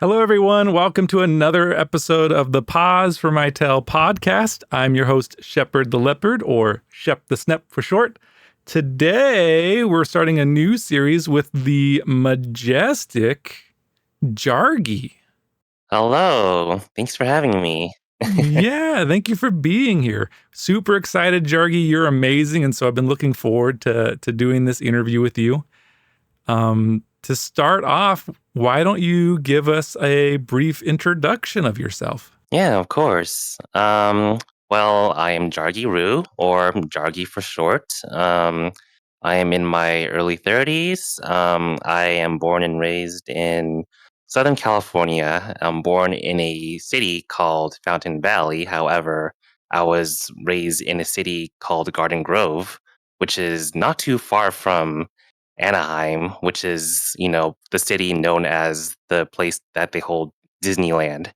Hello, everyone. Welcome to another episode of the Pause for My Tale podcast. I'm your host, Shepherd the Leopard, or Shep the Snep for short. Today, we're starting a new series with the majestic Jarggy. Hello. Thanks for having me. Yeah, thank you for being here. Super excited, Jarggy. You're amazing. And so I've been looking forward to doing this interview with you. To start off, why don't you give us a brief introduction of yourself? Yeah, of course. Well, I am JarggyRoo, or Jarggy for short. I am in my early 30s. I am born and raised in Southern California. I'm born in a city called Fountain Valley. However, I was raised in a city called Garden Grove, which is not too far from Anaheim, which is, the city known as the place that they hold Disneyland,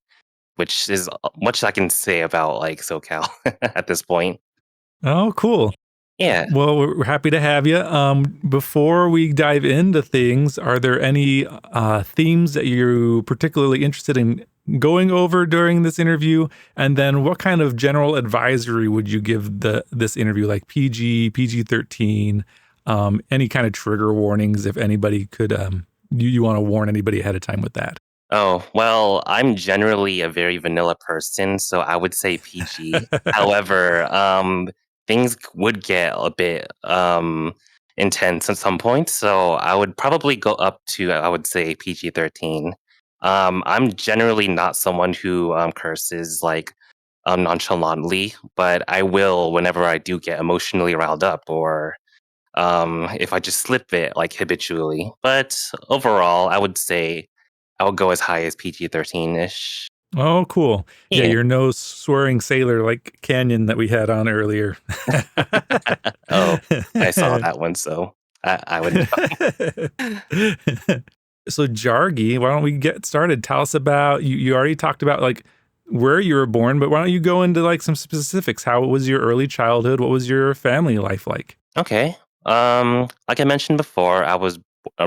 which is much I can say about like SoCal at this point. Oh, cool. Yeah. Well, we're happy to have you. Before we dive into things, are there any themes that you're particularly interested in going over during this interview? And then what kind of general advisory would you give this interview, like PG, PG-13, any kind of trigger warnings if anybody could, you want to warn anybody ahead of time with that? Oh, well, I'm generally a very vanilla person, so I would say PG. However, things would get a bit intense at some point, so I would probably go up to, I would say, PG-13. I'm generally not someone who curses like nonchalantly, but I will whenever I do get emotionally riled up or if I just slip it like habitually. But overall, I would say I would go as high as PG-13 ish. Oh, cool. Yeah, Yeah. you're no swearing sailor like Canyon that we had on earlier. Oh, I saw that one, so I would know. So Jarggy, why don't we get started? Tell us about you already talked about like where you were born, but why don't you go into like some specifics? How was your early childhood? What was your family life like? Okay. Like I mentioned before, I was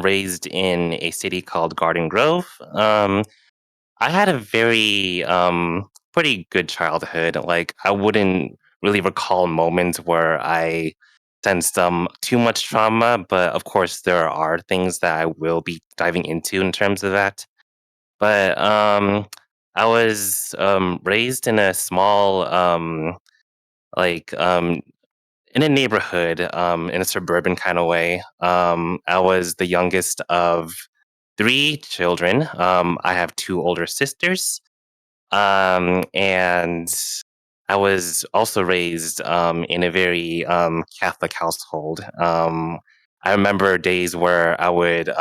raised in a city called Garden Grove. I had a very pretty good childhood. Like I wouldn't really recall moments where I sensed too much trauma, but of course there are things that I will be diving into in terms of that. But I was raised in a small like in a neighborhood in a suburban kind of way. I was the youngest of three children. I have two older sisters. And I was also raised in a very Catholic household. I remember days where I would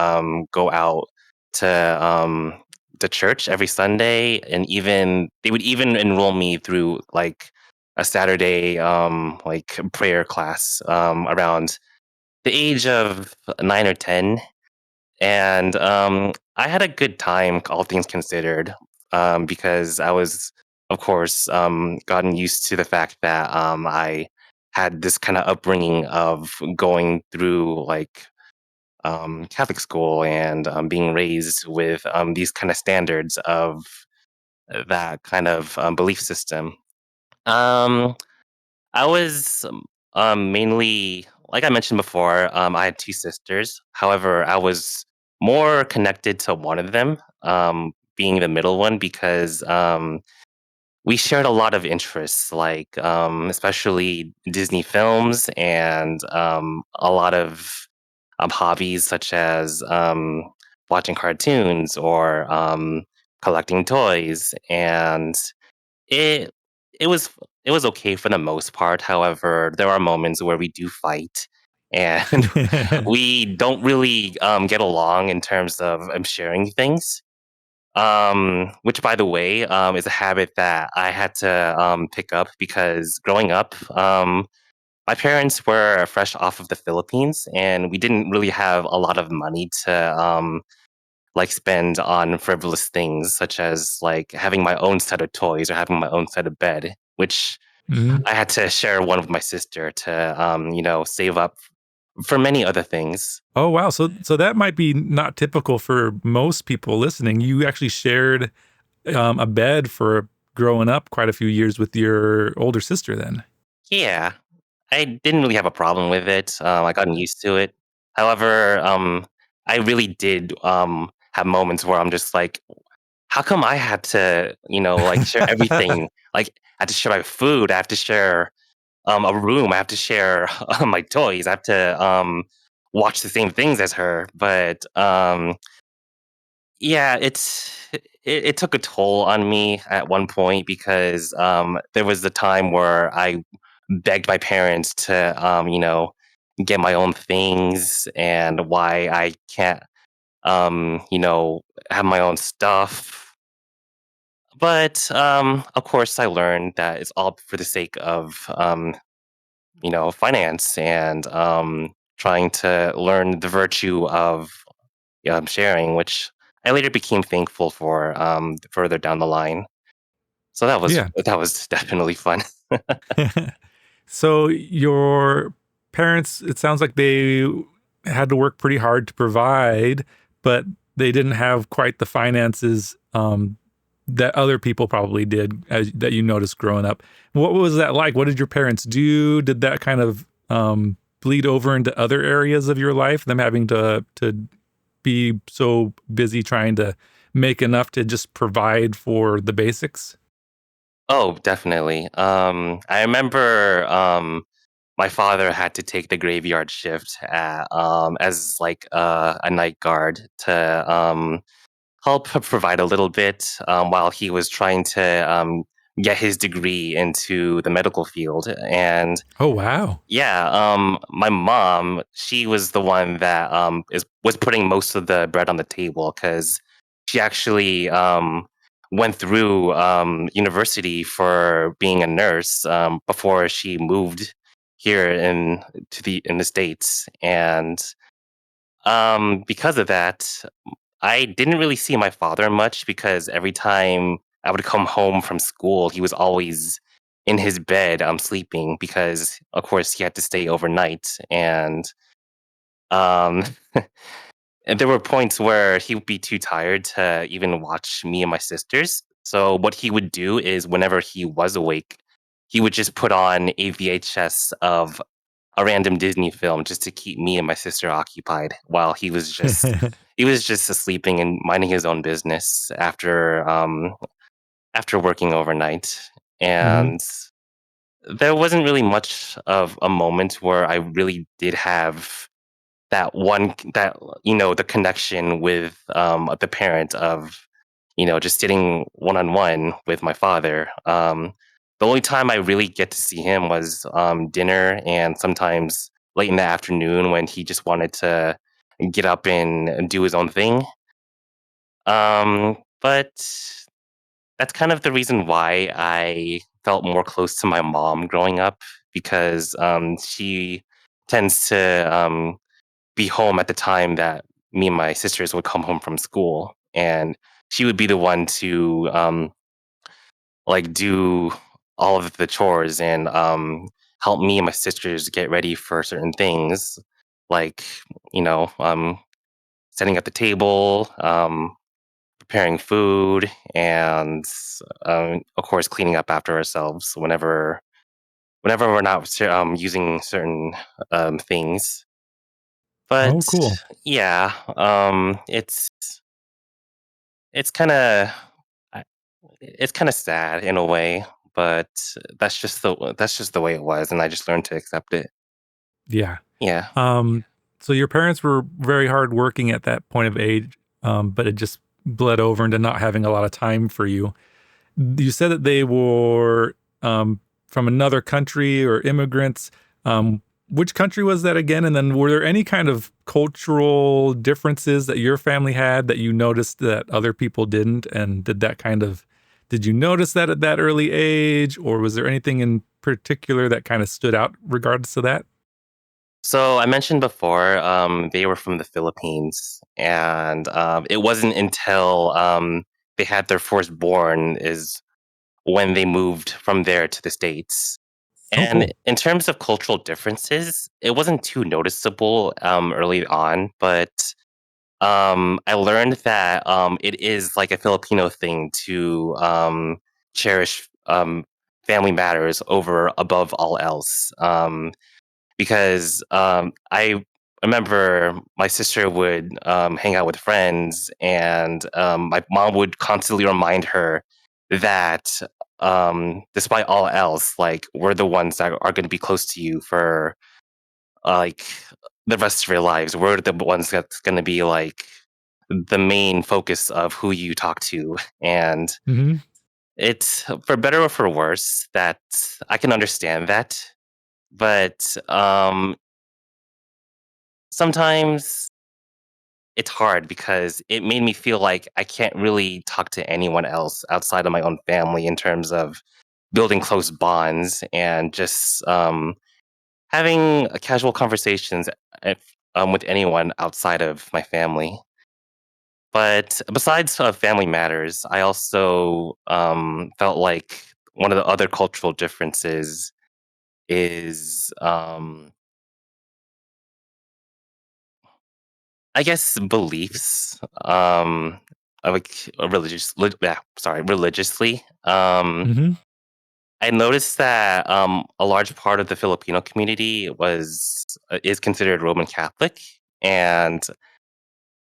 go out to the church every Sunday, and even they would even enroll me through like a Saturday like prayer class around the age of 9 or 10, and I had a good time, all things considered, because I was, of course, gotten used to the fact that I had this kind of upbringing of going through like Catholic school and being raised with these kind of standards of that kind of belief system. Um, I was mainly, like I mentioned before, I had two sisters. However, I was more connected to one of them, being the middle one, because we shared a lot of interests, like especially Disney films and a lot of hobbies such as watching cartoons or collecting toys, and it it was it was okay for the most part. However, there are moments where we do fight, and we don't really get along in terms of sharing things. Which, by the way, is a habit that I had to pick up because growing up, my parents were fresh off of the Philippines, and we didn't really have a lot of money to like spend on frivolous things such as like having my own set of toys or having my own set of bed, which Mhm. I had to share one with my sister to save up for many other things. Oh wow, so that might be not typical for most people listening. You actually shared a bed for growing up quite a few years with your older sister then. Yeah, I didn't really have a problem with it. I gotten used to it. However, I really did have moments where I'm just like, how come I had to, like share everything? Like, I have to share my food. I have to share a room. I have to share my toys. I have to watch the same things as her. But yeah, it took a toll on me at one point because there was the time where I begged my parents to get my own things and why I can't have my own stuff. But of course, I learned that it's all for the sake of finance and trying to learn the virtue of sharing, which I later became thankful for further down the line. So Yeah. that was definitely fun. So your parents, it sounds like they had to work pretty hard to provide, but they didn't have quite the finances that other people probably did, that you noticed growing up. What was that like? What did your parents do? Did that kind of bleed over into other areas of your life? Them having to be so busy trying to make enough to just provide for the basics? Oh, definitely. I remember my father had to take the graveyard shift as like a night guard to help provide a little bit while he was trying to get his degree into the medical field. And Oh wow. yeah, my mom, she was the one that was putting most of the bread on the table because she actually went through university for being a nurse before she moved here in the states, and because of that, I didn't really see my father much because every time I would come home from school, he was always in his bed, sleeping because, of course, he had to stay overnight. Um, and there were points where he would be too tired to even watch me and my sisters. So what he would do is, whenever he was awake, he would just put on a VHS of a random Disney film just to keep me and my sister occupied while he was just sleeping and minding his own business after working overnight. Hmm. And there wasn't really much of a moment where I really did have that the connection with the parent of just sitting one on one with my father. The only time I really get to see him was dinner and sometimes late in the afternoon when he just wanted to get up and do his own thing. But that's kind of the reason why I felt more close to my mom growing up because she tends to be home at the time that me and my sisters would come home from school, and she would be the one to like do all of the chores and help me and my sisters get ready for certain things, like you know um, setting up the table, preparing food, and of course cleaning up after ourselves whenever we're not using certain things. Oh, But cool. yeah, it's kind of it's kind of sad in a way, but that's just the way it was, and I just learned to accept it. Yeah. Yeah. Um, so your parents were very hardworking at that point of age, but it just bled over into not having a lot of time for you. You said that they were from another country or immigrants. Which country was that again? And then were there any kind of cultural differences that your family had that you noticed that other people didn't? And did you notice that at that early age, or was there anything in particular that kind of stood out regardless of that? So I mentioned before, they were from the Philippines, and it wasn't until they had their firstborn is when they moved from there to the states. Oh, And cool. in terms of cultural differences, it wasn't too noticeable early on, but I learned that it is like a Filipino thing to cherish family matters over above all else. Because I remember my sister would hang out with friends, and my mom would constantly remind her that despite all else, like we're the ones that are going to be close to you for like the rest of your lives. We're the ones that's going to be like the main focus of who you talk to, and Hmm. it's for better or for worse that I can understand that, but sometimes it's hard because it made me feel like I can't really talk to anyone else outside of my own family in terms of building close bonds and just having casual conversations if, with anyone outside of my family. But besides family matters, I also felt like one of the other cultural differences is, I guess, beliefs. Like religiously. Hmm. I noticed that a large part of the Filipino community was is considered Roman Catholic, and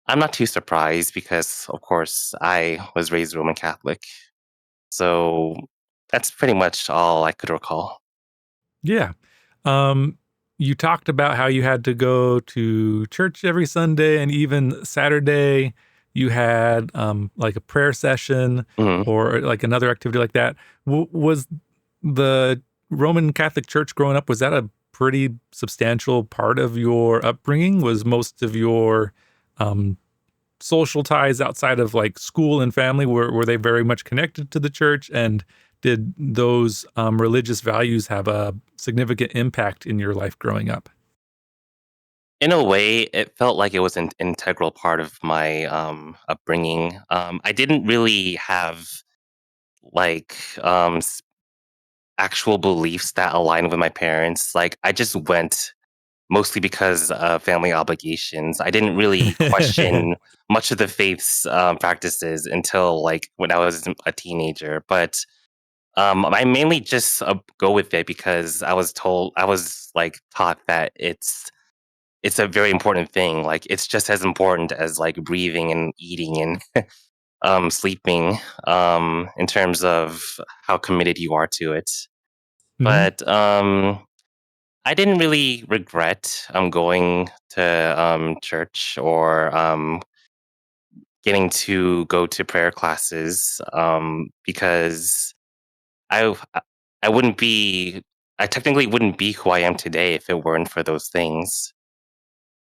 I'm not too surprised because, of course, I was raised Roman Catholic. So that's pretty much all I could recall. Yeah. Um, you talked about how you had to go to church every Sunday and even Saturday you had like a prayer session Mhm. or like another activity like that. Was the Roman Catholic Church growing up, was that a pretty substantial part of your upbringing? Was most of your um, social ties outside of like school and family, were they very much connected to the church, and did those religious values have a significant impact in your life growing up? In a way, it felt like it was an integral part of my upbringing. I didn't really have like actual beliefs that aligned with my parents. Like I just went mostly because of family obligations. I didn't really question much of the faith's practices until like when I was a teenager. But I mainly just go with it because I was like taught that it's a very important thing. Like it's just as important as like breathing and eating and sleeping in terms of how committed you are to it. Hmm. But I didn't really regret going to church or getting to go to prayer classes because I I wouldn't be I technically wouldn't be who I am today if it weren't for those things.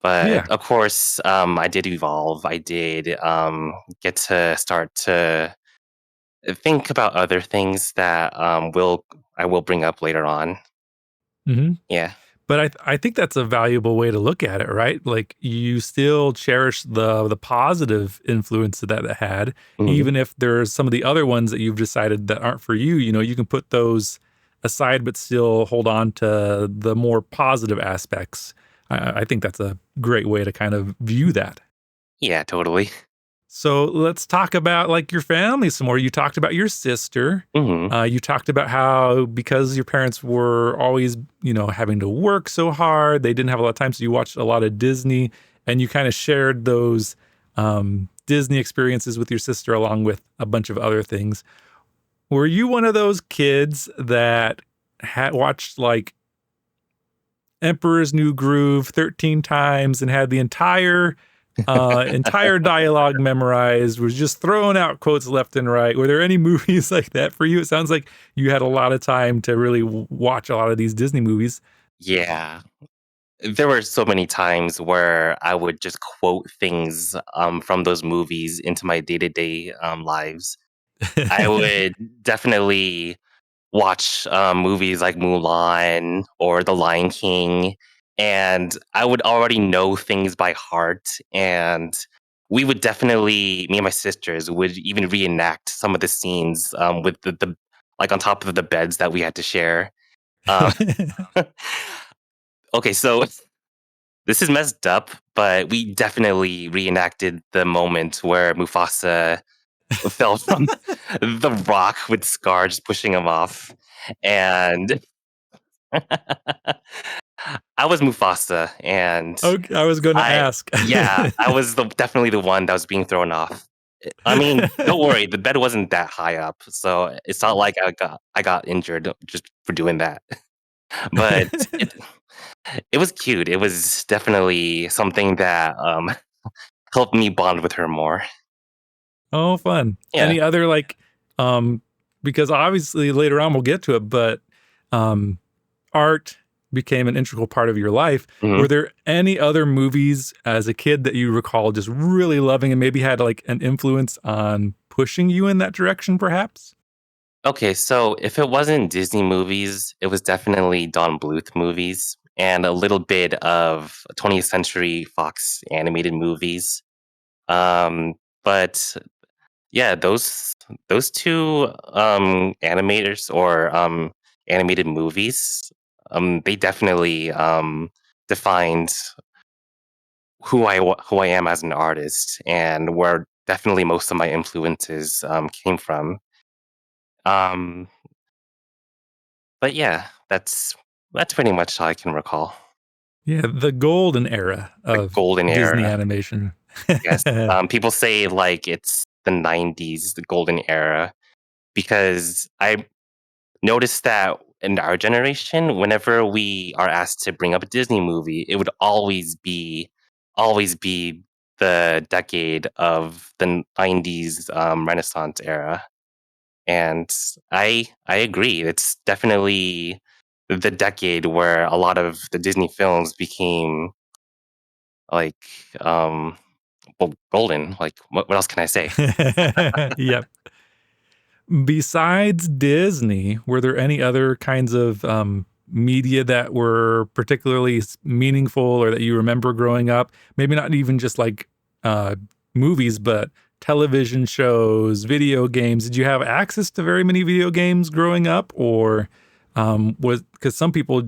But Yeah. of course, I did evolve. I did get to start to think about other things that will I will bring up later on. Hmm. Yeah. But I think that's a valuable way to look at it, right? Like you still cherish the positive influence that it had, Mhm. even if there's some of the other ones that you've decided that aren't for you. You know, you can put those aside, but still hold on to the more positive aspects. I think that's a great way to kind of view that. Yeah, totally. So let's talk about like your family some more. You talked about your sister. Hmm. You talked about how because your parents were always, you know, having to work so hard, they didn't have a lot of time. So you watched a lot of Disney, and you kind of shared those Disney experiences with your sister along with a bunch of other things. Were you one of those kids that had watched like Emperor's New Groove 13 times and had the entire dialogue memorized, was just throwing out quotes left and right? Were there any movies like that for you? It sounds like you had a lot of time to really watch a lot of these Disney movies. Yeah. There were so many times where I would just quote things from those movies into my day to day lives. I would definitely watch movies like Mulan or The Lion King, and I would already know things by heart. And we would definitely, me and my sisters, would even reenact some of the scenes with the like on top of the beds that we had to share. Um, okay, so this is messed up, but we definitely reenacted the moment where Mufasa fell from the rock with Scar just pushing him off. And I was Mufasa, and Okay, I was going to I ask. yeah, I was definitely the one that was being thrown off. I mean, don't worry, the bed wasn't that high up, so it's not like I got injured just for doing that. But it was cute. It was definitely something that helped me bond with her more. Oh, fun. Yeah. Any other um, because obviously later on we'll get to it, but um, art became an integral part of your life. Mhm. Were there any other movies as a kid that you recall just really loving and maybe had like an influence on pushing you in that direction, perhaps? Okay, so if it wasn't Disney movies, it was definitely Don Bluth movies and a little bit of 20th Century Fox animated movies. But yeah, those two animators or animated movies, they definitely defined who I am as an artist and where definitely most of my influences came from. Um, but yeah, that's pretty much all I can recall. Yeah, the golden era The of golden Disney era, animation. yes. People say like it's the '90s, the golden era, because I noticed that in our generation, whenever we are asked to bring up a Disney movie, it would always be the decade of the '90s Renaissance era. And I agree. It's definitely the decade where a lot of the Disney films became like well, golden. Like what else can I say? Yep. Besides Disney, were there any other kinds of media that were particularly meaningful or that you remember growing up? Maybe not even just like uh, movies, but television shows, video games. Did you have access to very many video games growing up, or was because some people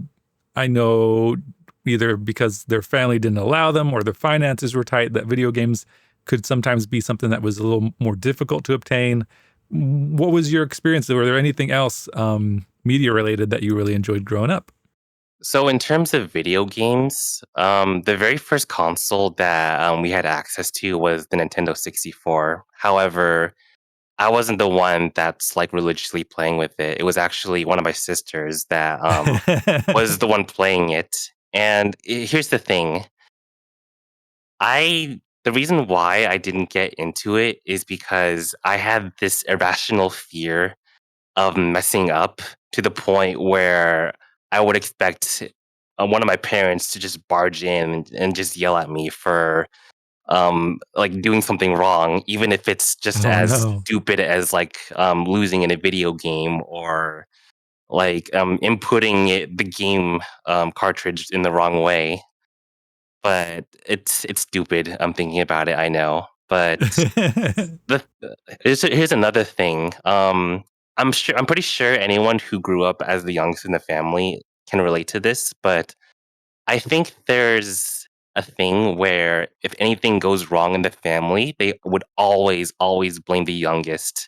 I know either because their family didn't allow them or their finances were tight that video games could sometimes be something that was a little more difficult to obtain. What was your experience? Were there anything else media related that you really enjoyed growing up? So in terms of video games, the very first console that we had access to was the Nintendo 64. However, I wasn't the one that's like religiously playing with it. It was actually one of my sisters that was the one playing it. And here's the thing. The reason why I didn't get into it is because I had this irrational fear of messing up to the point where I would expect one of my parents to just barge in and just yell at me for like doing something wrong, even if it's just Oh as no. stupid as like losing in a video game or like inputting the game cartridge in the wrong way. But it's stupid. I'm thinking about it. I know, but the here's another thing. I'm pretty sure anyone who grew up as the youngest in the family can relate to this, but I think there's a thing where if anything goes wrong in the family, they would always blame the youngest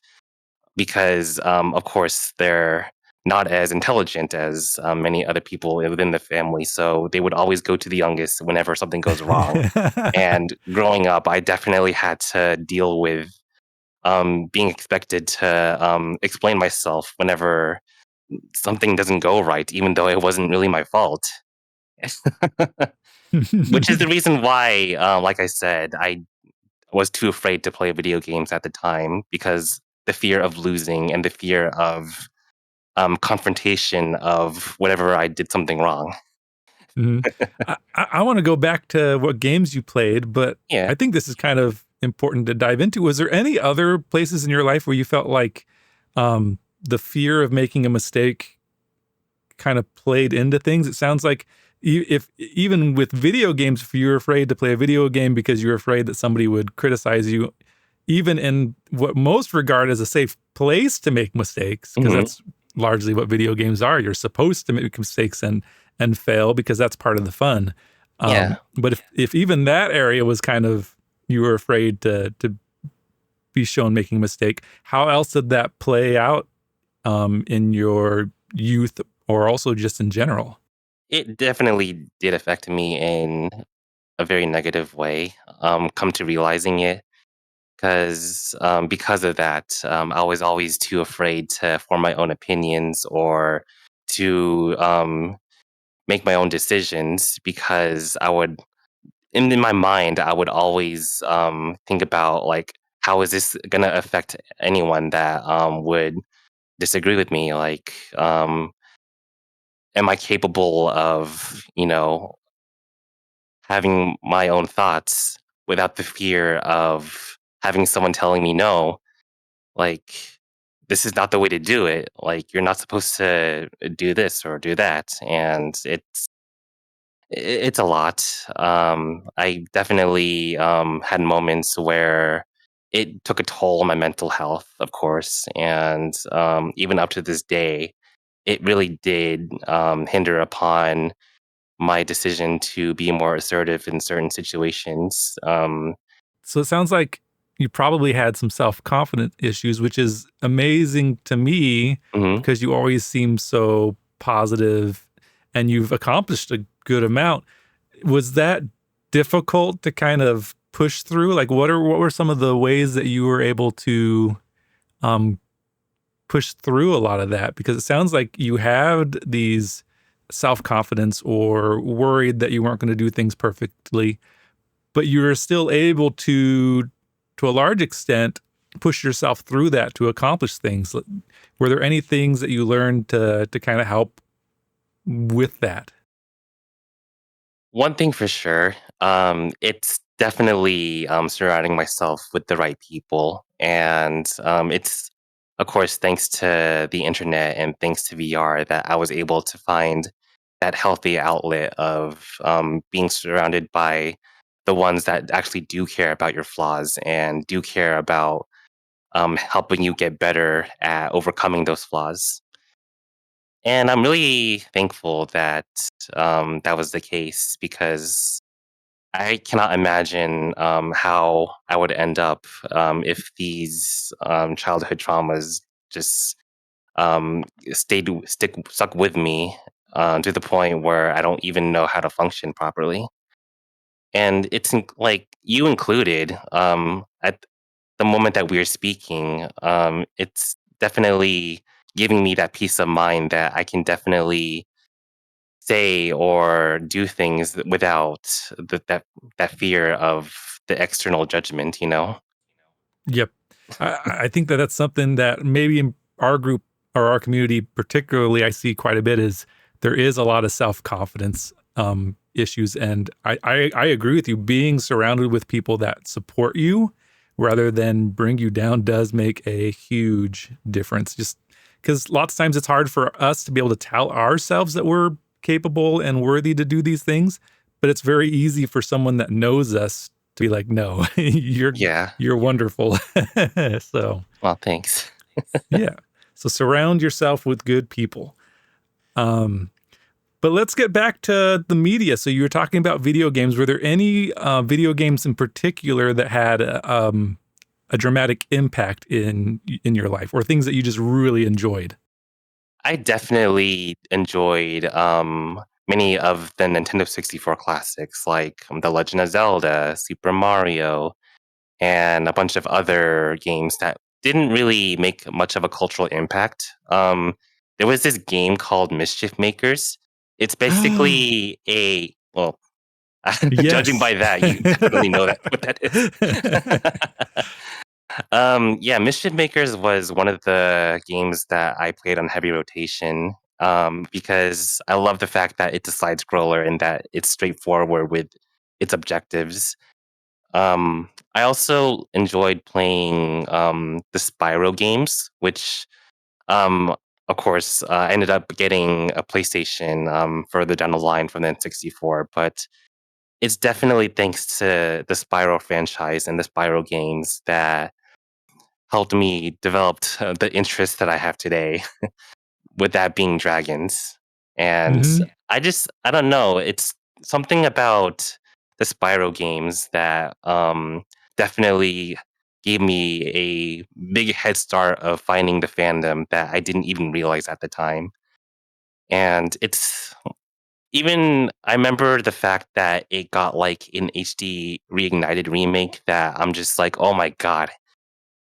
because, of course, they're not as intelligent as many other people within the family. So they would always go to the youngest whenever something goes wrong. And growing up, I definitely had to deal with being expected to explain myself whenever something doesn't go right, even though it wasn't really my fault. Which is the reason why, like I said, I was too afraid to play video games at the time because the fear of losing and the fear of confrontation of whatever I did something wrong. Mhm. I want to go back to what games you played, but Yeah. I think this is kind of important to dive into. Was there any other places in your life where you felt like the fear of making a mistake kind of played into things? It sounds like if even with video games, if you're afraid to play a video game because you're afraid that somebody would criticize you, even in what most regard as a safe place to make mistakes, because Hmm. that's largely what video games are. You're supposed to make mistakes and fail because that's part of the fun. Yeah. But if even that area was kind of, you were afraid to be shown making a mistake, how else did that play out in your youth or also just in general? It definitely did affect me in a very negative way. Come to realizing it, because of that, I was always too afraid to form my own opinions or to make my own decisions because I would, in my mind, I would always think about like, how is this gonna affect anyone that would disagree with me? Like, am I capable of, having my own thoughts without the fear of having someone telling me no? Like, this is not the way to do it. Like, you're not supposed to do this or do that, and it's a lot. I definitely had moments where it took a toll on my mental health, of course, and even up to this day, it really did hinder upon my decision to be more assertive in certain situations. So it sounds like you probably had some self-confidence issues, which is amazing to me Mhm. because you always seem so positive and you've accomplished a good amount. Was that difficult to kind of push through? Like what were some of the ways that you were able to um push through a lot of that? Because it sounds like you had these self-confidence or worried that you weren't going to do things perfectly, but you were still able to a large extent, push yourself through that to accomplish things. Were there any things that you learned to kind of help with that? One thing for sure, it's definitely surrounding myself with the right people. And it's, of course, thanks to the internet and thanks to VR that I was able to find that healthy outlet of being surrounded by the ones that actually do care about your flaws and do care about helping you get better at overcoming those flaws. And I'm really thankful that that was the case because I cannot imagine how I would end up if these childhood traumas just stuck with me to the point where I don't even know how to function properly. And like you included at the moment that we're speaking, it's definitely giving me that peace of mind that I can definitely say or do things without that fear of the external judgment. Yep. I think that that's something that maybe in our group or our community, particularly, I see quite a bit is there is a lot of self confidence issues, and I agree with you. Being surrounded with people that support you rather than bring you down does make a huge difference. Just because lots of times it's hard for us to be able to tell ourselves that we're capable and worthy to do these things, but it's very easy for someone that knows us to be like, no, Yeah. you're wonderful. So, Well, thanks. yeah. So surround yourself with good people. Um, but let's get back to the media. So you were talking about video games. Were there any video games in particular that had a dramatic impact in your life, or things that you just really enjoyed? I definitely enjoyed many of the Nintendo 64 classics like The Legend of Zelda, Super Mario, and a bunch of other games that didn't really make much of a cultural impact. There was this game called Mischief Makers. It's basically well, judging Yes. by that, you definitely know that what that is. Yeah, Mischief Makers was one of the games that I played on heavy rotation because I love the fact that it's a side scroller and that it's straightforward with its objectives. I also enjoyed playing the Spyro games, which, um, of course, I ended up getting a PlayStation further down the line from the N64. But it's definitely thanks to the Spyro franchise and the Spyro games that helped me develop the interests that I have today. with that being dragons. And Hmm. I don't know. It's something about the Spyro games that definitely gave me a big head start of finding the fandom that I didn't even realize at the time. And it's even I remember the fact that it got like an HD reignited remake that I'm just like, oh my god,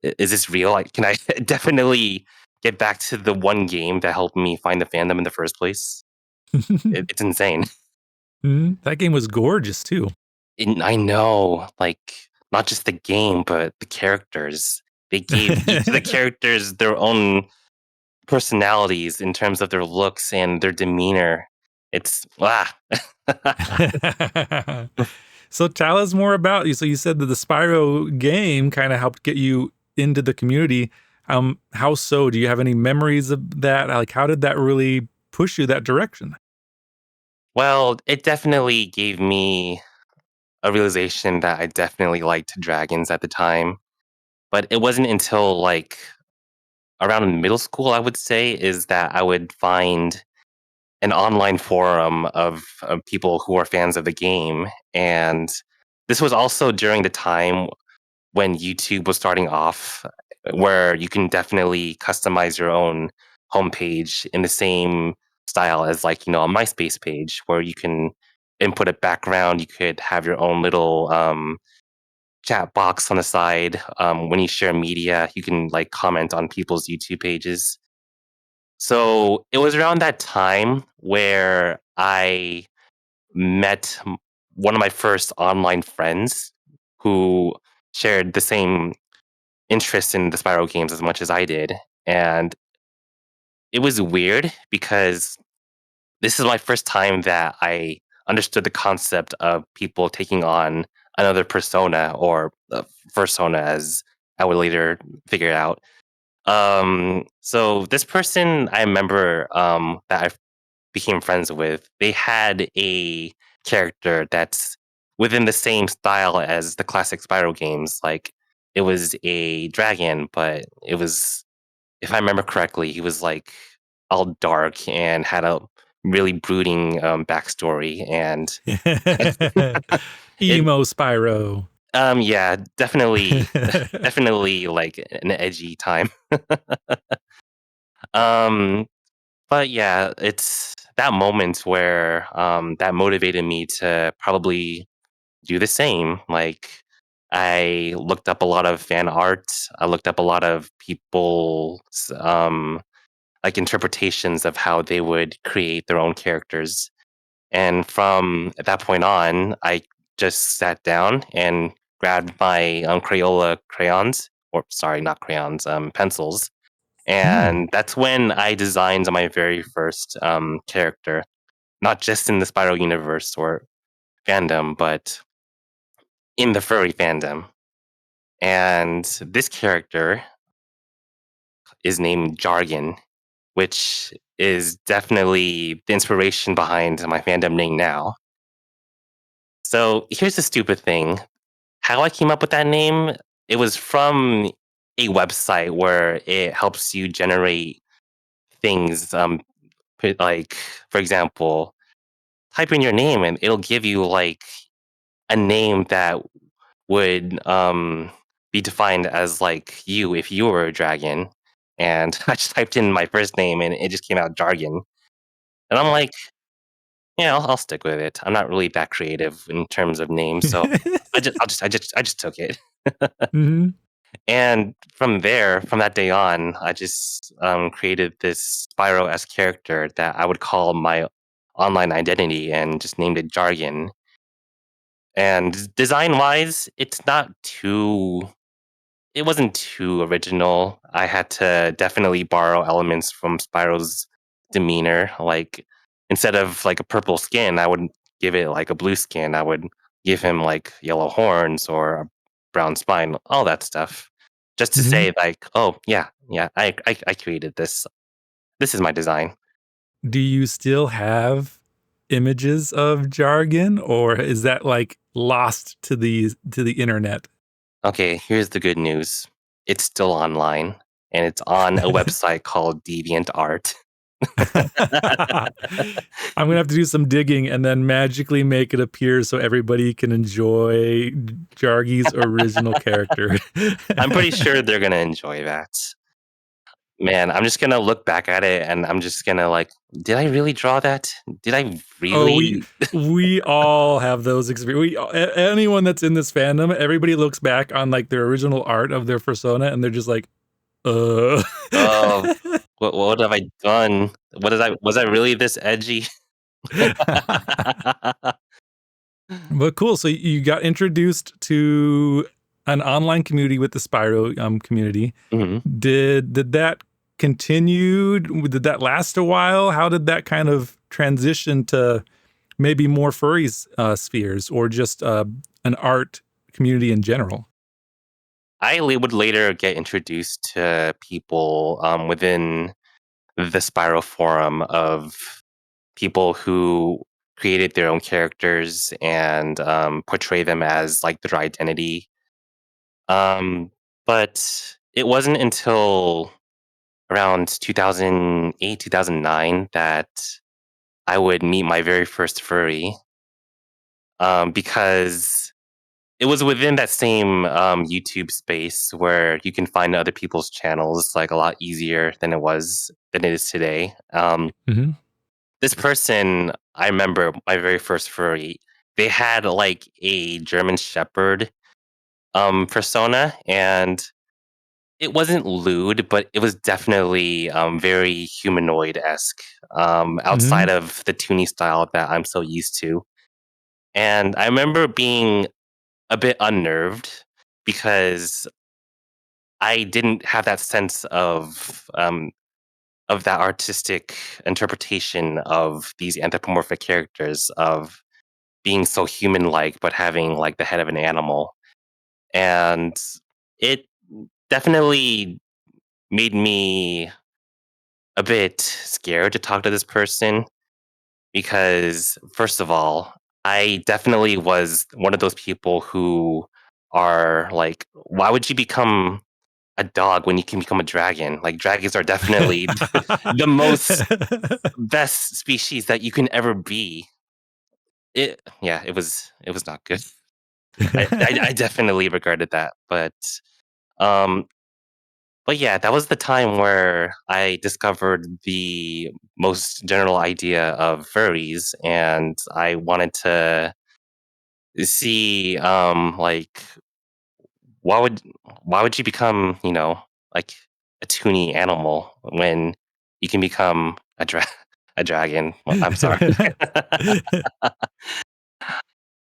is this real? Like, can I definitely get back to the one game that helped me find the fandom in the first place? It's insane. That game was gorgeous too. And I know, like, not just the game, but the characters. They gave each of the characters their own personalities in terms of their looks and their demeanor. It's So tell us more about you. So you said that the Spyro game kind of helped get you into the community. How so? Do you have any memories of that? Like, how did that really push you that direction? well, it definitely gave me a realization that I definitely liked dragons at the time. But it wasn't until like around middle school, I would say, is that I would find an online forum of people who are fans of the game. And this was also during the time when YouTube was starting off, where you can definitely customize your own homepage in the same style as like, a MySpace page where you can input a background, you could have your own little chat box on the side. When you share media, you can like comment on people's YouTube pages. So it was around that time where I met one of my first online friends who shared the same interest in the Spyro games as much as I did. And it was weird because this is my first time that I understood the concept of people taking on another persona or persona, as I would later figure it out. So this person I remember that I became friends with, they had a character that's within the same style as the classic Spyro games. Like it was a dragon, but it was, if I remember correctly, he was like all dark and had a really brooding backstory. And it, Emo Spyro. yeah, definitely, definitely like an edgy time. Um, But yeah, it's that moment where that motivated me to probably do the same. Like, I looked up a lot of fan art. I looked up a lot of people's like interpretations of how they would create their own characters. And from at that point on, I just sat down and grabbed my Crayola crayons, or sorry, not crayons, pencils, Hmm. and that's when I designed my very first character, not just in the Spyro universe or fandom, but in the furry fandom. And this character is named Jargon, which is definitely the inspiration behind my fandom name now. So here's the stupid thing. How I came up with that name, it was from a website where it helps you generate things. Like, for example, type in your name and it'll give you like a name that would be defined as like you if you were a dragon. And I just typed in my first name and it just came out Jargon. And I'm like, yeah, I'll stick with it. I'm not really that creative in terms of names, so I just took it. Hmm. And from there, from that day on, I just created this Spyro esque character that I would call my online identity and just named it Jargon. And design wise, it wasn't too original. I had to definitely borrow elements from Spyro's demeanor. Like instead of like a purple skin, I would give it like a blue skin. I would give him like yellow horns or a brown spine, all that stuff. Just to Hmm. say like, oh yeah, yeah, I created this. This is my design. Do you still have images of jargon, or is that like lost to the internet? Okay, here's the good news. It's still online and it's on a website called DeviantArt. I'm gonna have to do some digging and then magically make it appear so everybody can enjoy Jarggy's original character. I'm pretty sure they're gonna enjoy that. Man, I'm just gonna look back at it and I'm just gonna like, did I really draw that? Did I Oh, we really? we all have those experiences. Anyone that's in this fandom, everybody looks back on like their original art of their persona, and they're just like, uh. Oh, what have I done? What did I was I really this edgy? But cool. So you got introduced to an online community with the Spyro community. Mhm. Did that continue? Did that last a while? How did that kind of transition to maybe more furries spheres or just an art community in general? Would later get introduced to people within the Spyro forum of people who created their own characters and portray them as like their identity. But it wasn't until around 2008, 2009 that I would meet my very first furry because it was within that same YouTube space where you can find other people's channels like a lot easier than it is today. Hmm. This person, I remember my very first furry. They had like a German Shepherd persona, and it wasn't lewd, but it was definitely very humanoid esque, outside Hmm. of the toony style that I'm so used to. And I remember being a bit unnerved because I didn't have that sense of that artistic interpretation of these anthropomorphic characters of being so human like but having like the head of an animal. And it definitely made me a bit scared to talk to this person because first of all, I definitely was one of those people who are like, why would you become a dog when you can become a dragon? Like dragons are definitely the most best species that you can ever be. It was not good. I definitely regretted that, um, but yeah, that was the time where I discovered the most general idea of furries, and I wanted to see, like, why would why would you become, like a toony animal when you can become a dragon? Well, I'm sorry.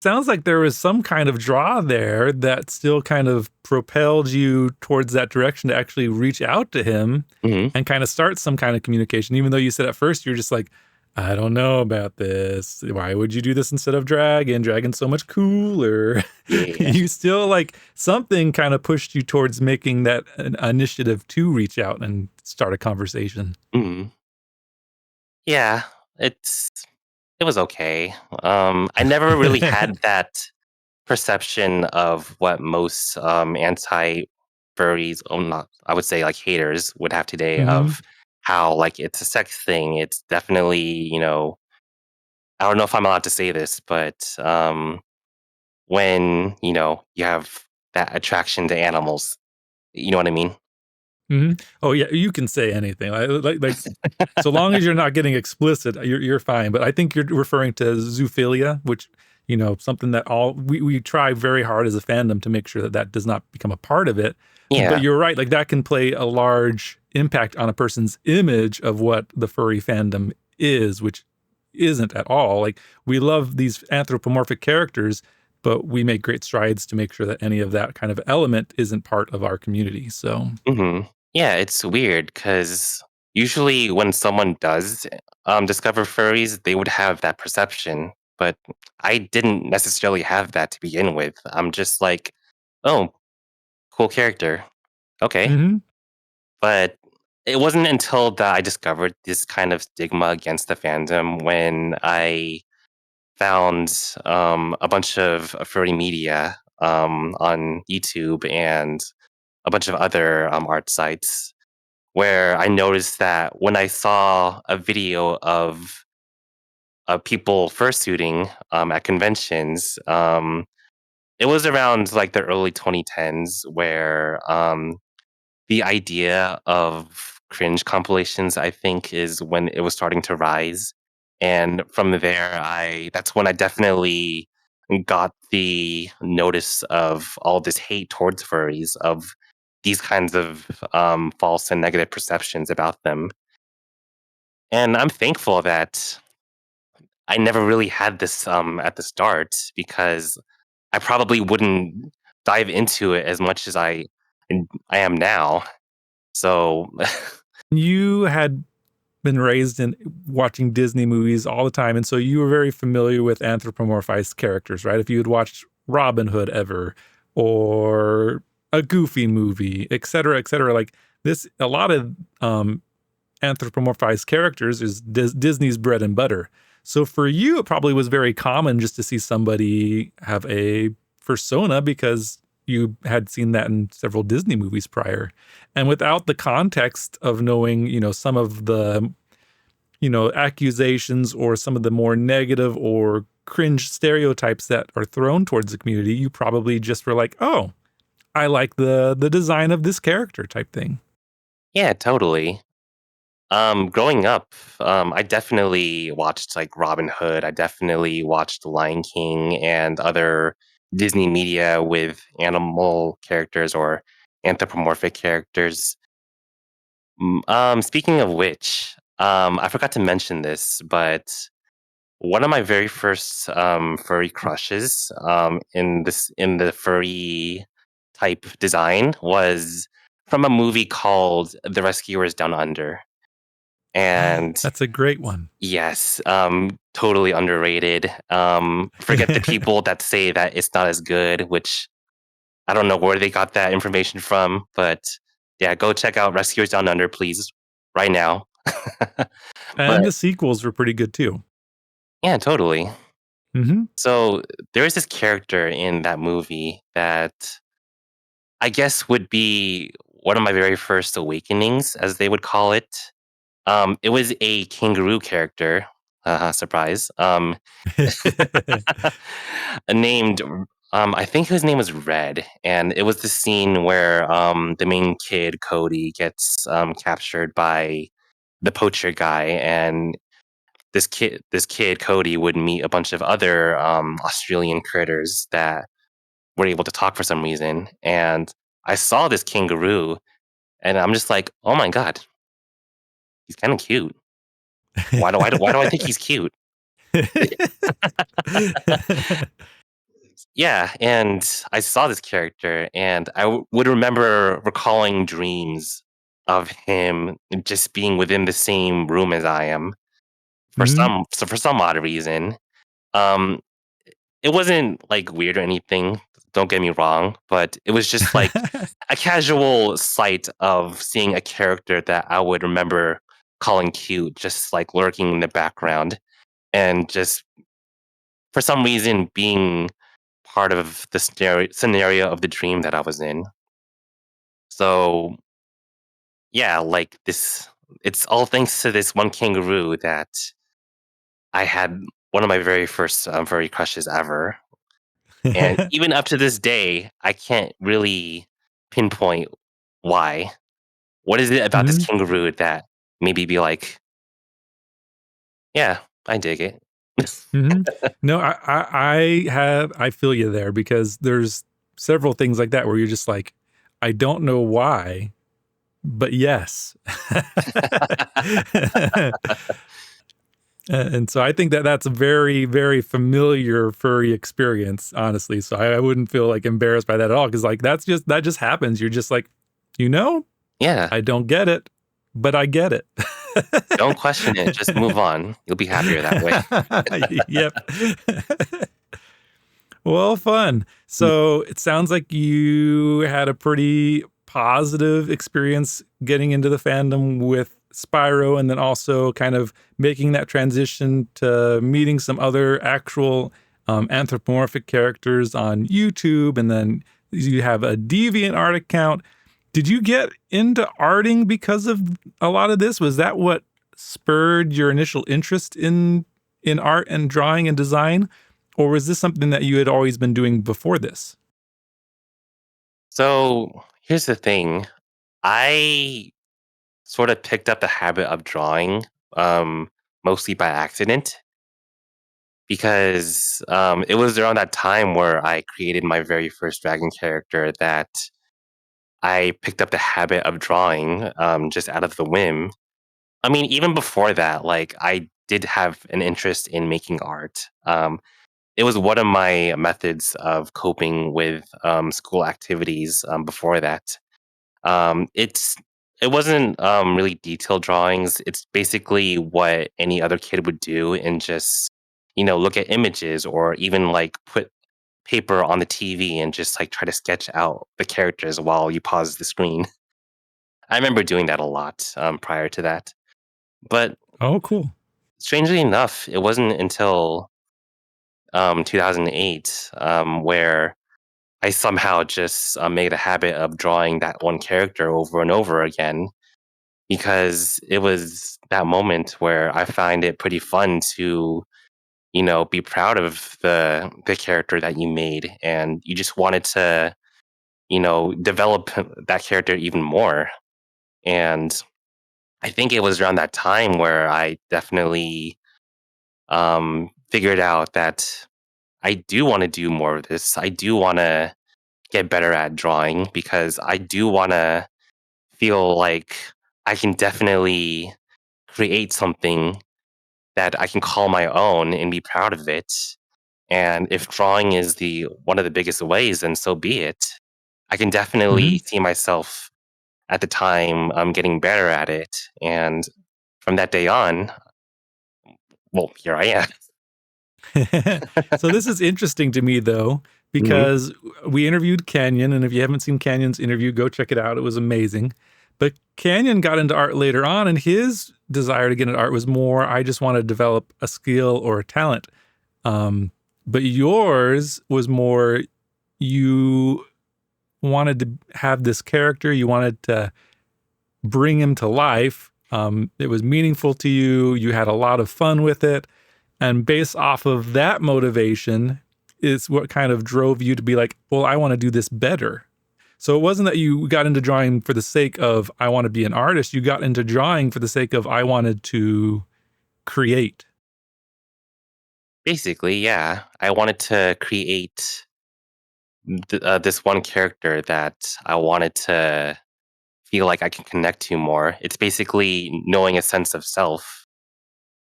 Sounds like there was some kind of draw there that still kind of propelled you towards that direction to actually reach out to him Mhm. and kind of start some kind of communication, even though you said at first you're just like, I don't know about this. Why would you do this instead of dragon? Dragon's so much cooler. Yeah. You still like something kind of pushed you towards making that an initiative to reach out and start a conversation. Mhm. Yeah, it's it was okay. I never really had that perception of what most anti furries, oh, not I would say like haters would have today Hmm. of how like it's a sex thing. It's definitely I don't know if I'm allowed to say this, but when you have that attraction to animals, you know what I mean? Hmm. Oh yeah, you can say anything. Like so long as you're not getting explicit, you're fine. But I think you're referring to zoophilia, which something that all we try very hard as a fandom to make sure that that does not become a part of it. But Yeah. you're right, like that can play a large impact on a person's image of what the furry fandom is, which isn't at all. Like we love these anthropomorphic characters, but we make great strides to make sure that any of that kind of element isn't part of our community. So. Yeah, it's weird because usually when someone does discover furries, they would have that perception, but I didn't necessarily have that to begin with. I'm just like, oh, cool character, okay. Hmm. But it wasn't until that I discovered this kind of stigma against the fandom when I found a bunch of furry media on YouTube and a bunch of other art sites where I noticed that when I saw a video of people fursuiting at conventions, it was around like the early 2010s where the idea of cringe compilations, I think, is when it was starting to rise. And from there, that's when I definitely got the notice of all this hate towards furries, of these kinds of false and negative perceptions about them. And I'm thankful that I never really had this at the start, because I probably wouldn't dive into it as much as I am now. So You had been raised in watching Disney movies all the time, and so you were very familiar with anthropomorphized characters, right? If you had watched Robin Hood ever, or a Goofy movie, et cetera, like this, a lot of anthropomorphized characters is Disney's bread and butter. So for you, it probably was very common just to see somebody have a persona because you had seen that in several Disney movies prior. And without the context of knowing, some of the, accusations or some of the more negative or cringe stereotypes that are thrown towards the community, you probably just were like, oh, I like the design of this character type thing. yeah, totally. Growing up, I definitely watched like Robin Hood. I definitely watched The Lion King and other Disney media with animal characters or anthropomorphic characters. Speaking of which, I forgot to mention this, but one of my very first furry crushes in the furry type design was from a movie called The Rescuers Down Under. And That's a great one. yes, totally underrated. Forget the people that say that it's not as good, which I don't know where they got that information from, but yeah, go check out Rescuers Down Under, please, right now. And But the sequels were pretty good too. yeah, totally. Hmm. So there is this character in that movie that I guess would be one of my very first awakenings, as they would call it. It was a kangaroo character, surprise, named, I think his name was Red, and it was the scene where the main kid Cody gets captured by the poacher guy, and this kid Cody would meet a bunch of other Australian critters that were able to talk for some reason. And I saw this kangaroo, and I'm just like, oh my god, he's kind of cute. Why do I think he's cute? Yeah, and I saw this character, and would remember recalling dreams of him just being within the same room as I am Mhm. for some odd reason. Um, it wasn't like weird or anything. Don't get me wrong, but it was just like a casual sight of seeing a character that I would remember calling cute, just like lurking in the background, and just for some reason being part of the scenario of the dream that I was in. So yeah, like this, it's all thanks to this one kangaroo that I had one of my very first furry crushes ever. And even up to this day, I can't really pinpoint why. What is it about this Mhm. kangaroo that maybe be like, yeah, I dig it. Mhm. No, I feel you there because there's several things like that where you're just like, I don't know why, but yes. And so I think that that's a very, very familiar furry experience, honestly. So I wouldn't feel like embarrassed by that at all because like that just happens. You're just like, you know, Yeah, I don't get it, but I get it. don't question it. Just move on. You'll be happier that way. Yep. Well, fun. So it sounds like you had a pretty positive experience getting into the fandom with Spyro and then also kind of making that transition to meeting some other actual anthropomorphic characters on YouTube. And then you have a DeviantArt account. Did you get into arting because of a lot of this? Was that what spurred your initial interest in art and drawing and design? Or was this something that you had always been doing before this? So here's the thing. I sort of picked up the habit of drawing, um, mostly by accident, because it was around that time where I created my very first dragon character that I picked up the habit of drawing, just out of the whim. I mean, even before that, like I did have an interest in making art. It was one of my methods of coping with school activities before that. It wasn't really detailed drawings. It's basically what any other kid would do and just look at images or even like put paper on the TV and just like try to sketch out the characters while you pause the screen. I remember doing that a lot prior to that. But Oh, cool. strangely enough, it wasn't until 2008 where I somehow just made a habit of drawing that one character over and over again because it was that moment where I find it pretty fun to, be proud of the character that you made, and you just wanted to, develop that character even more. And I think it was around that time where I definitely figured out that I do want to do more of this. I do want to get better at drawing because I do want to feel like I can definitely create something that I can call my own and be proud of it. And if drawing is the one of the biggest ways, then so be it. I can definitely see myself at the time getting better at it. And from that day on, well, here I am. So this is interesting to me though, Mhm. because we interviewed Canyon, and if you haven't seen Canyon's interview, go check it out. It was amazing. But Canyon got into art later on, and his desire to get into art was more, I just want to develop a skill or a talent. Um, but yours was more, you wanted to have this character, you wanted to bring him to life. It was meaningful to you. You had a lot of fun with it. And based off of that motivation is what kind of drove you to be like, well, I want to do this better. So it wasn't that you got into drawing for the sake of, I want to be an artist. You got into drawing for the sake of, I wanted to create. Basically, yeah. I wanted to create this one character that I wanted to feel like I can connect to more. It's basically knowing a sense of self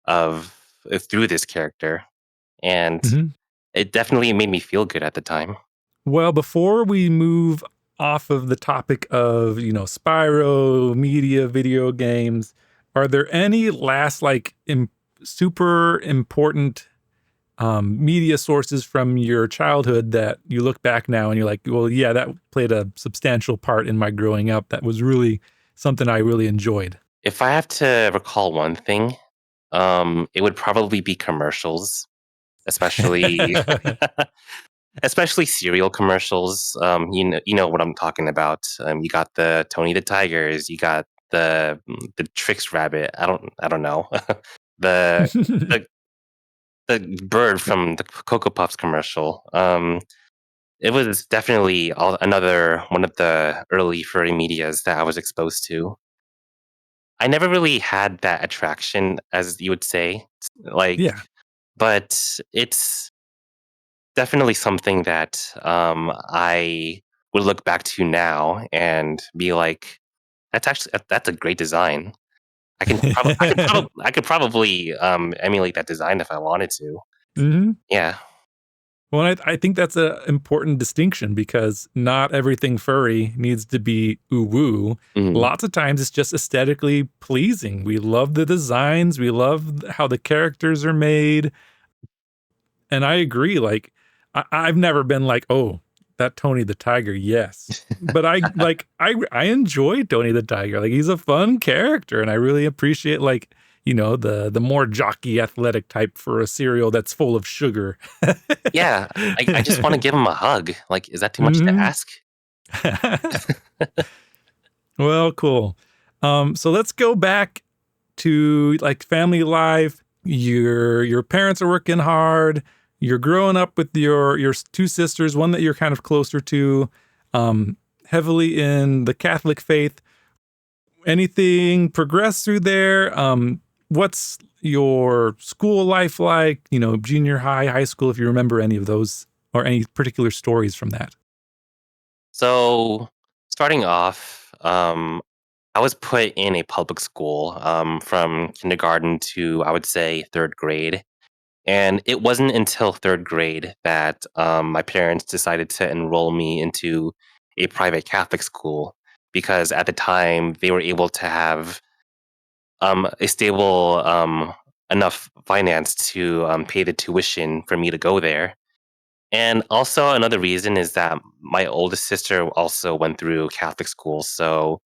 of through this character, and Mhm. it definitely made me feel good at the time. Well, before we move off of the topic of, Spyro, media, video games, are there any last super important media sources from your childhood that you look back now and you're like, well, yeah, that played a substantial part in my growing up. That was really something I really enjoyed. If I have to recall one thing, it would probably be commercials, especially especially cereal commercials. You know what I'm talking about. You got the Tony the Tigers, you got the Trix Rabbit. I don't know. the the the bird from the Cocoa Puffs commercial. It was definitely another one of the early furry medias that I was exposed to. I never really had that attraction, as you would say, like, Yeah. but it's definitely something that I would look back to now and be like, that's a great design. I could probably emulate that design if I wanted to. Hmm. Yeah. Well, I think that's an important distinction because not everything furry needs to be ooh woo. Mhm. Lots of times it's just aesthetically pleasing. We love the designs, we love how the characters are made. And I agree. Like, I've never been like, oh, that Tony the Tiger, yes. But I enjoy Tony the Tiger. Like, he's a fun character, and I really appreciate the more jockey athletic type for a cereal that's full of sugar. Yeah, I just wanna give him a hug. Like, is that too much to Mhm. ask? Well, cool. So let's go back to like family life. Your parents are working hard. You're growing up with your two sisters, one that you're kind of closer to, heavily in the Catholic faith. Anything progress through there? What's your school life like? You know, junior high, high school, if you remember any of those or any particular stories from that. So, starting off, I was put in a public school from kindergarten to, I would say, third grade. And it wasn't until third grade that my parents decided to enroll me into a private Catholic school because at the time they were able to have a stable enough finance to pay the tuition for me to go there. And also another reason is that my oldest sister also went through Catholic school, so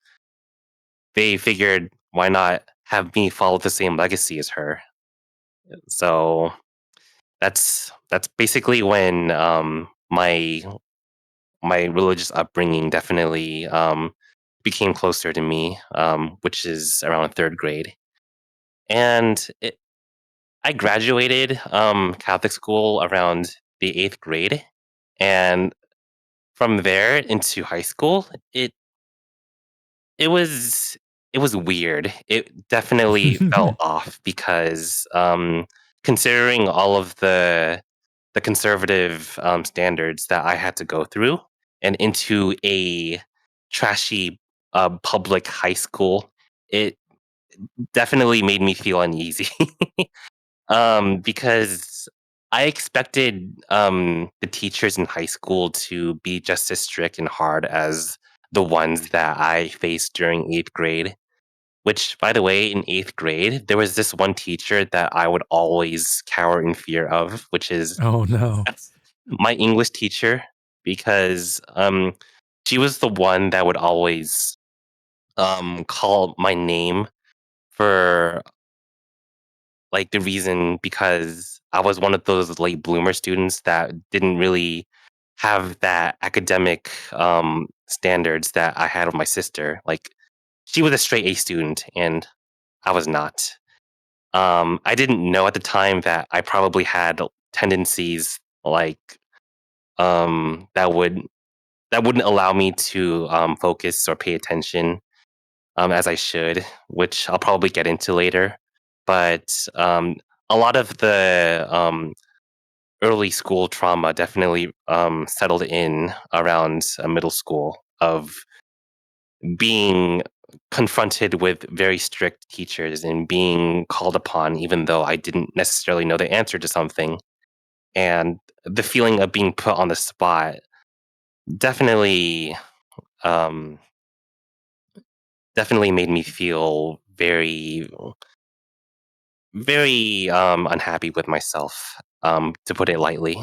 they figured why not have me follow the same legacy as her. So that's basically when my religious upbringing definitely became closer to me, which is around third grade. And I graduated Catholic school around the eighth grade, and from there into high school, it was it was weird. It definitely felt off because considering all of the conservative standards that I had to go through and into a trashy public high school, it definitely made me feel uneasy. Because I expected the teachers in high school to be just as strict and hard as the ones that I faced during eighth grade. Which, by the way, in eighth grade, there was this one teacher that I would always cower in fear of, which is Oh no. my English teacher, because she was the one that would always call my name for like the reason because I was one of those late bloomer students that didn't really have that academic standards that I had with my sister. Like she was a straight A student and I was not. I didn't know at the time that I probably had tendencies like that wouldn't allow me to focus or pay attention as I should, which I'll probably get into later. But a lot of the early school trauma definitely settled in around middle school of being confronted with very strict teachers and being called upon, even though I didn't necessarily know the answer to something. And the feeling of being put on the spot definitely um, definitely made me feel very unhappy with myself, to put it lightly.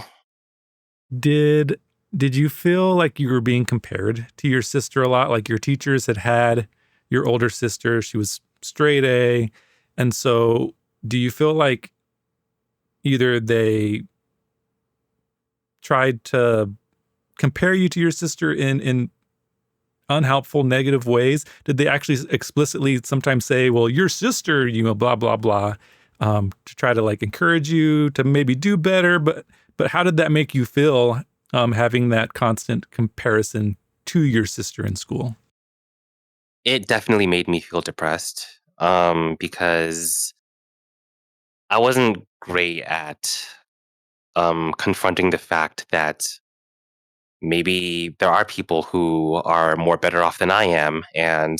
Did did you feel like you were being compared to your sister a lot? Like your teachers had your older sister, she was straight A, and so do you feel like either they tried to compare you to your sister in unhelpful, negative ways? Did they actually explicitly sometimes say, "Well, your sister, you know, blah blah blah," to try to like encourage you to maybe do better? But how did that make you feel having that constant comparison to your sister in school? It definitely made me feel depressed because I wasn't great at confronting the fact that maybe there are people who are more better off than I am, and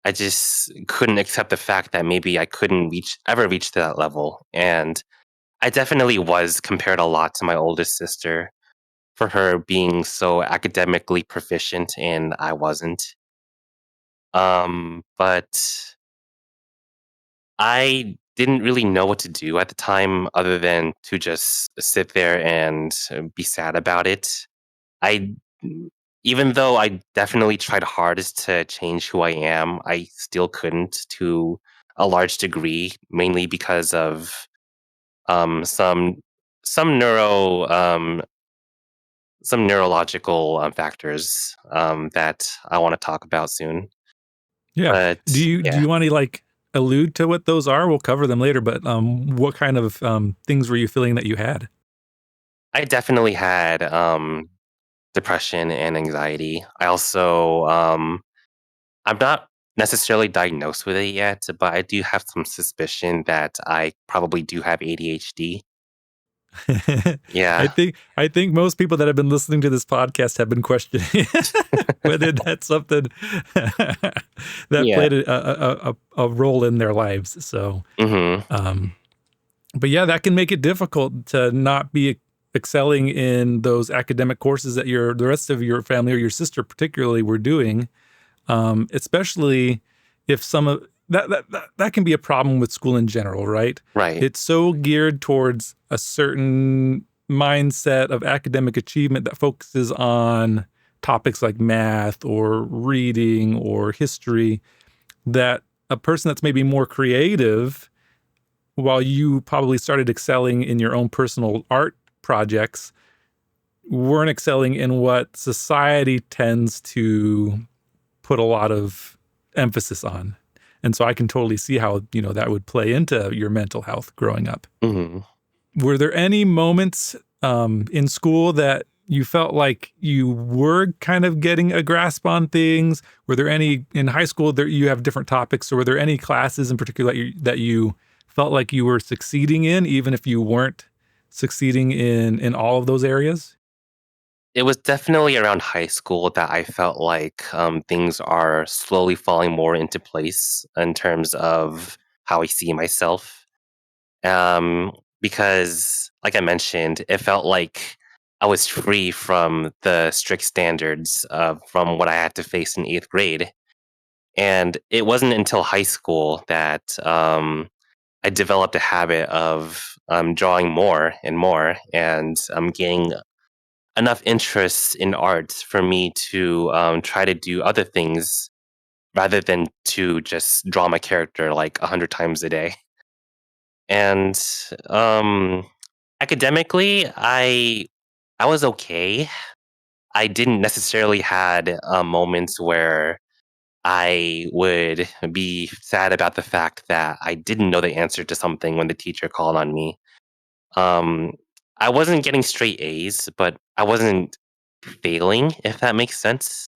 I just couldn't accept the fact that maybe I couldn't ever reach to that level. And I definitely was compared a lot to my oldest sister for her being so academically proficient and I wasn't. But I didn't really know what to do at the time other than to just sit there and be sad about it. I Even though I definitely tried hardest to change who I am, I still couldn't to a large degree, mainly because of um, some some some neurological factors that I want to talk about soon. Yeah. Do But you want to like allude to what those are? We'll cover them later, but what kind of things were you feeling that you had? I definitely had depression and anxiety. I also I'm not necessarily diagnosed with it yet, but I do have some suspicion that I probably do have ADHD. I Yeah. think most people that have been listening to this podcast have been questioning whether that's something that Yeah. played a role in their lives. So, Mhm. um, but yeah, that can make it difficult to not be excelling in those academic courses that the rest of your family or your sister particularly were doing. Especially if some of that can be a problem with school in general, right? Right. It's so geared towards a certain mindset of academic achievement that focuses on topics like math or reading or history that a person that's maybe more creative, while you probably started excelling in your own personal art projects, weren't excelling in what society tends to put a lot of emphasis on. And so I can totally see how, that would play into your mental health growing up. Mhm. Were there any moments in school that you felt like you were kind of getting a grasp on things? Were there any in high school that you have different topics, or were there any classes in particular that you felt like you were succeeding in, even if you weren't succeeding in all of those areas? It was definitely around high school that I felt like things are slowly falling more into place in terms of how I see myself. Um, because, like I mentioned, it felt like I was free from the strict standards from what I had to face in eighth grade. And it wasn't until high school that I developed a habit of drawing more and more and gaining enough interest in art for me to try to do other things rather than to just draw my character like 100 times a day. And um, academically, I was okay. I didn't necessarily had moments where I would be sad about the fact that I didn't know the answer to something when the teacher called on me. Um, I wasn't getting straight A's, but I wasn't failing, if that makes sense.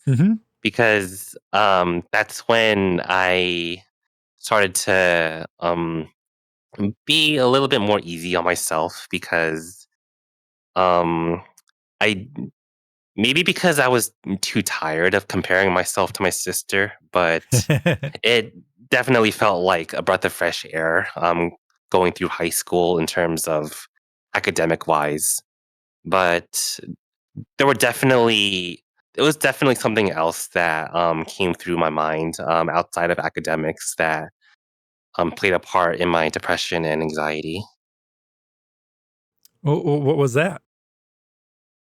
Hmm. Because that's when I started to be a little bit more easy on myself because um, I maybe because I was too tired of comparing myself to my sister, but it definitely felt like a breath of fresh air going through high school in terms of academic wise. But there were definitely it was definitely something else that came through my mind outside of academics that played a part in my depression and anxiety. What was that?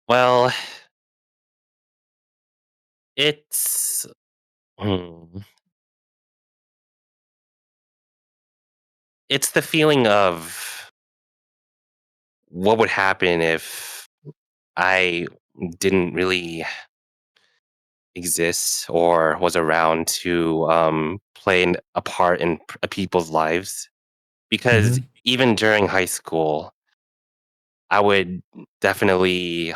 Well, it's hmm, it's the feeling of what would happen if I didn't really exist or was around to play a part in people's lives. Because Hmm. even during high school, I would definitely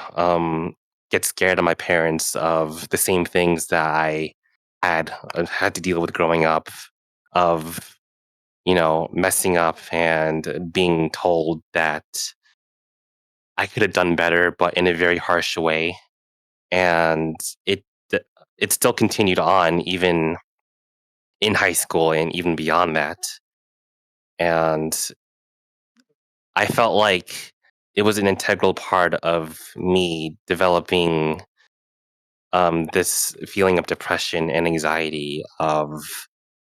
get scared of my parents of the same things that I had to deal with growing up, of messing up and being told that I could have done better, but in a very harsh way. And it it still continued on even in high school and even beyond that. And I felt like it was an integral part of me developing this feeling of depression and anxiety of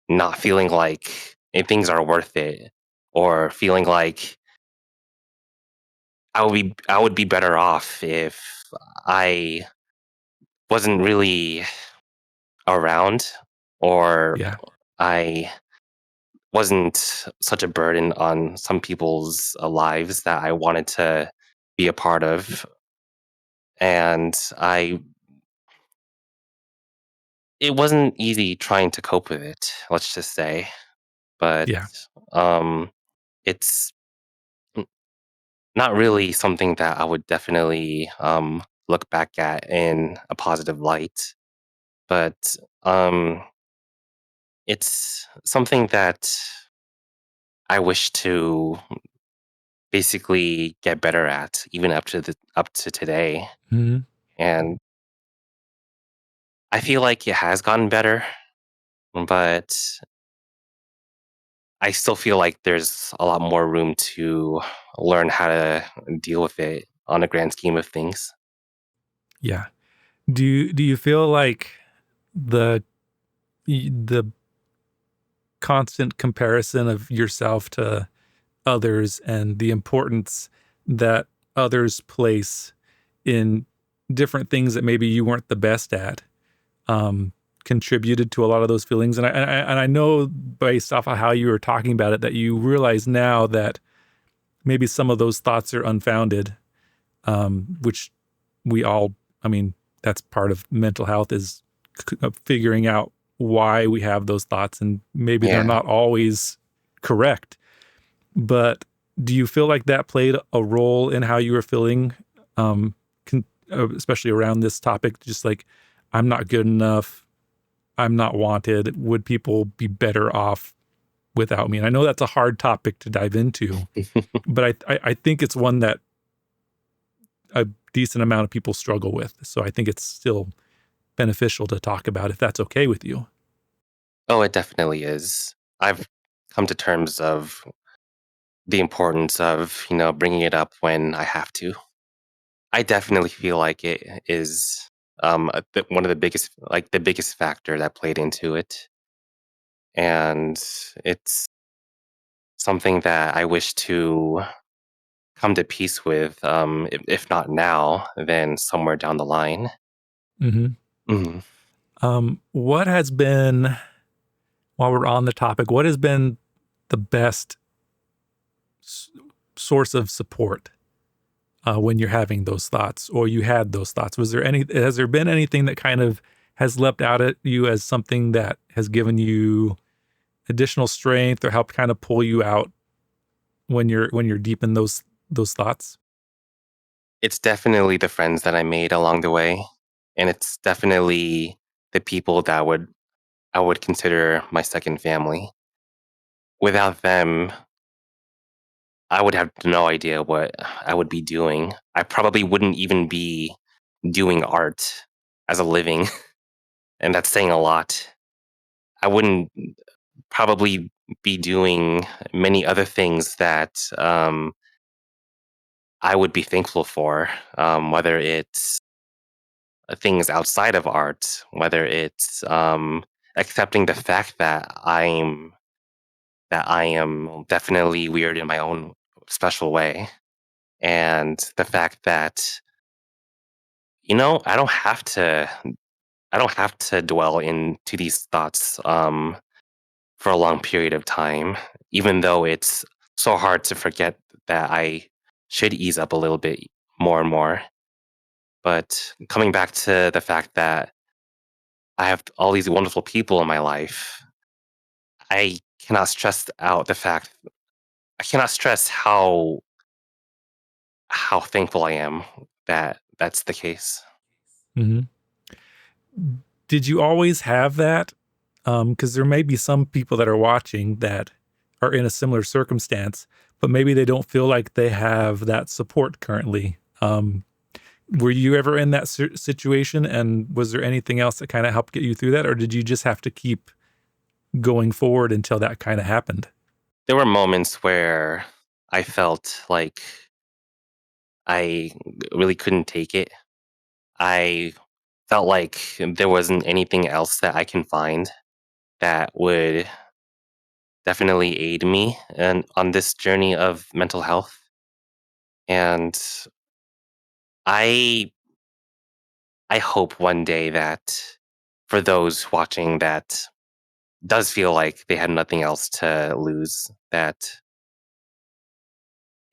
not feeling like things are worth it, or feeling like I would be better off if I wasn't really around, or Yeah. I wasn't such a burden on some people's lives that I wanted to be a part of. And it wasn't easy trying to cope with it, let's just say. But Yeah. um, it's not really something that I would definitely look back at in a positive light. But it's something that I wish to basically get better at, even up to today. Mhm. And I feel like it has gotten better, but I still feel like there's a lot more room to learn how to deal with it on a grand scheme of things. Yeah. Do you feel like the the constant comparison of yourself to others and the importance that others place in different things that maybe you weren't the best at um, contributed to a lot of those feelings? And I know based off of how you were talking about it that you realize now that maybe some of those thoughts are unfounded, which we all, I mean, that's part of mental health is figuring out why we have those thoughts, and maybe they're Yeah. not always correct. But do you feel like that played a role in how you were feeling, um, especially around this topic? Just like, I'm not good enough, I'm not wanted. Would people be better off without me? And I know that's a hard topic to dive into, but I think it's one that a decent amount of people struggle with. So I think it's still beneficial to talk about if that's okay with you. Oh, it definitely is. I've come to terms of the importance of, bringing it up when I have to. I definitely feel like it is one of the biggest, like the biggest factor that played into it. And it's something that I wish to come to peace with, if not now, then somewhere down the line. Hmm. Mhm. What has been, while we're on the topic, what has been the best s- source of support when you're having those thoughts or you had those thoughts? Has there been anything that kind of has leapt out at you as something that has given you additional strength or helped kind of pull you out when you're deep in those thoughts? It's definitely the friends that I made along the way, and it's definitely the people that I would consider my second family. Without them, I would have no idea what I would be doing. I probably wouldn't even be doing art as a living, and that's saying a lot. I wouldn't probably be doing many other things that I would be thankful for, whether it's things outside of art, whether it's accepting the fact that I am definitely weird in my own special way, and the fact that I don't have to dwell into these thoughts for a long period of time, even though it's so hard to forget that I should ease up a little bit more and more. But coming back to the fact that I have all these wonderful people in my life, I cannot stress out the fact I cannot stress how thankful I am that that's the case. Hmm. Did you always have that? Because there may be some people that are watching that are in a similar circumstance, but maybe they don't feel like they have that support currently. Were you ever in that situation? And was there anything else that kind of helped get you through that? Or did you just have to keep going forward until that kind of happened? There were moments where I felt like I really couldn't take it. I felt like there wasn't anything else that I can find that would definitely aid me and on this journey of mental health. And I I hope one day that for those watching that does feel like they had nothing else to lose, that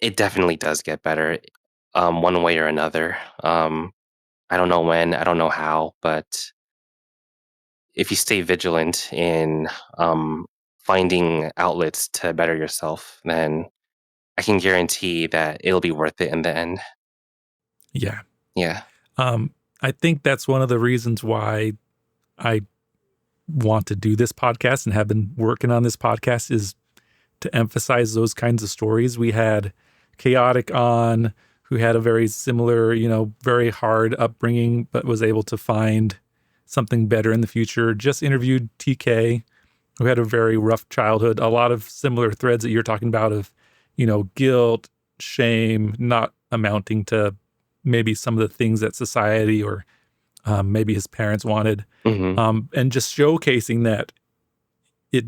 it definitely does get better, one way or another. I don't know when, I don't know how, but if you stay vigilant in finding outlets to better yourself, then I can guarantee that it'll be worth it in the end. Yeah. Yeah. I think that's one of the reasons why I want to do this podcast and have been working on this podcast is to emphasize those kinds of stories. We had Chaotic on, who had a very similar, very hard upbringing, but was able to find something better in the future. Just interviewed TK, who had a very rough childhood. A lot of similar threads that you're talking about of, guilt, shame, not amounting to maybe some of the things that society or maybe his parents wanted. Mm-hmm. And just showcasing that it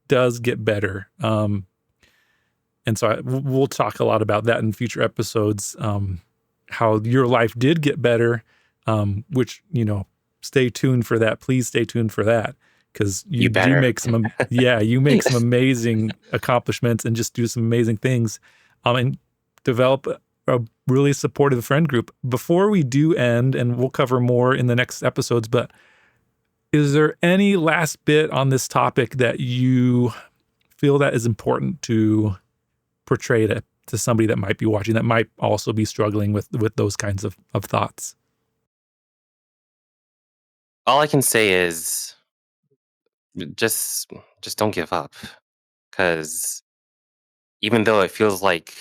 does get better. And so we'll talk a lot about that in future episodes, how your life did get better, which, stay tuned for that. Please stay tuned for that, because you do make some, you make some amazing accomplishments and just do some amazing things, and develop a really supportive friend group. Before we do end, and we'll cover more in the next episodes, but is there any last bit on this topic that you feel that is important to portray to somebody that might be watching, that might also be struggling with those kinds of thoughts? All I can say is just don't give up, because even though it feels like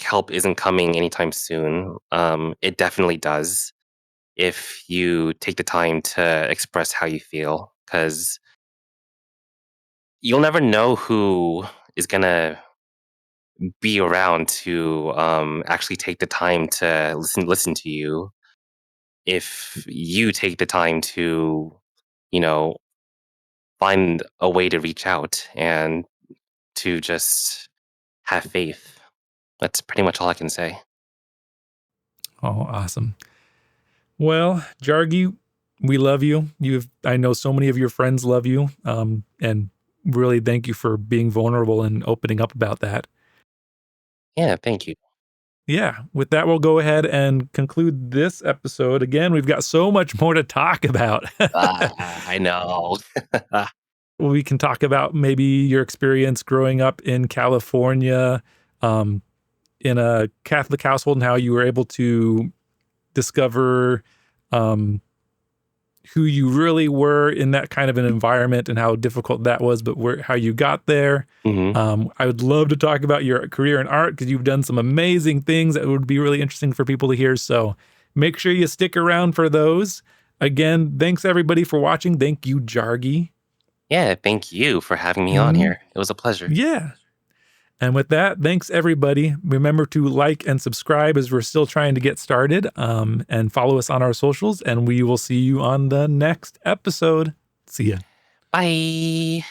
help isn't coming anytime soon, it definitely does if you take the time to express how you feel, because you'll never know who is gonna be around to actually take the time to listen to you if you take the time to, you know, find a way to reach out and to just have faith. That's pretty much all I can say. Oh, awesome. Well, Jarggy, we love you. I know so many of your friends love you, and really thank you for being vulnerable and opening up about that. Yeah, thank you. Yeah, with that, we'll go ahead and conclude this episode. Again, we've got so much more to talk about. I know. We can talk about maybe your experience growing up in California, in a Catholic household, and how you were able to discover who you really were in that kind of an environment and how difficult that was, but how you got there. Hmm. I would love to talk about your career in art, because you've done some amazing things that would be really interesting for people to hear. So make sure you stick around for those. Again, thanks everybody for watching. Thank you, Jarggy. Yeah, thank you for having me on Mhm. here. It was a pleasure. Yeah. And with that, thanks everybody. Remember to like and subscribe as we're still trying to get started, and follow us on our socials, and we will see you on the next episode. See ya. Bye.